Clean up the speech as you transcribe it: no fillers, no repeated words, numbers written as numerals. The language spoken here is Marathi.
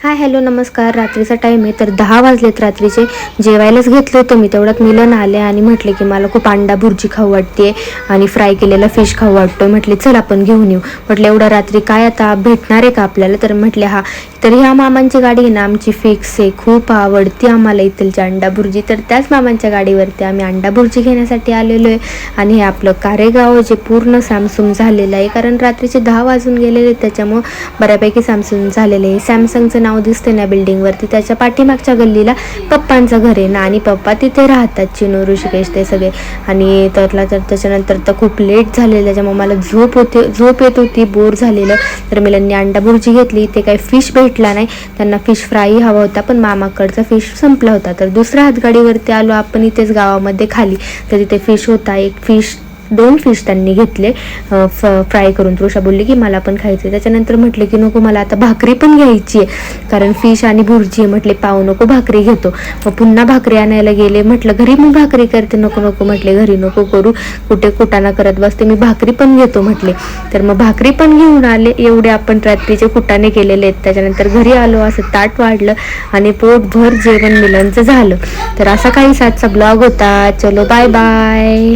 हाय हॅलो नमस्कार. रात्रीचा टाईम आहे तर 10 वाजलेत रात्रीचे. जेवायलाच घेतलं होतं मी, तेवढ्यात मिलन आले आणि म्हटले की मला खूप अंडा भुर्जी खाऊ वाटते आणि फ्राय केलेला फिश खाऊ वाटतो. म्हटले चल आपण घेऊन येऊ. म्हटलं एवढ्या रात्री काय आता भेटणार आहे का आपल्याला, तर म्हटले हा. तर ह्या मामांची गाडी आहे ना आमची फिक्स आहे, खूप आवडती आम्हाला इथलची अंडा भुर्जी. तर त्याच मामांच्या गाडीवरती आम्ही अंडा भुर्जी घेण्यासाठी आलेलो आहे. आणि हे आपलं कारेगाव जे पूर्ण सामसूम झालेलं आहे, कारण रात्रीचे 10 वाजून गेलेले त्याच्यामुळं बऱ्यापैकी सामसूम झालेलं आहे. सॅमसंगचं नाव दिसते ना बिल्डिंगवरती, त्याच्या पाठीमागच्या गल्लीला पप्पांचं घर आहे ना, आणि पप्पा तिथे राहतात, चिनू ऋषिकेश ते सगळे. आणि त्याच्यानंतर तर खूप लेट झालेलं, त्याच्यामुळे मला झोप येत होती, बोर झालेलं. तर मिलांनी अंडा भुर्जी घेतली. ते काही फिश भेटला नाही, त्यांना फिश फ्राई हवा होता, पण मामाकडचा फिश संपला होता. तर दुसऱ्या हातगाडीवरती आलो आपण इथेच गावामध्ये खाली. तर तिथे फिश होता, दोन फिश त्यांनी घेतले फ्राय करून. तृषा बोलली की मला पण खायचं. त्याच्यानंतर म्हटले की नको, मला आता भाकरी पण घ्यायची आहे, कारण फिश आणि भुर्जी आहे. म्हटले पाव नको, भाकरी घेतो. मग पुन्हा भाकरी आणायला गेले. म्हटलं घरी मी भाकरी करते. नको म्हटले, घरी नको करू, कुठे कुटाणा करत बसते, मी भाकरी पण घेतो म्हटले. तर मग भाकरी पण घेऊन आले. एवढे आपण रात्रीचे कुटाणे केलेले आहेत. त्याच्यानंतर घरी आलो, असं ताट वाढलं आणि पोटभर जेवण मिलनचं झालं. तर असा काही साजचा ब्लॉग होता. चलो बाय बाय.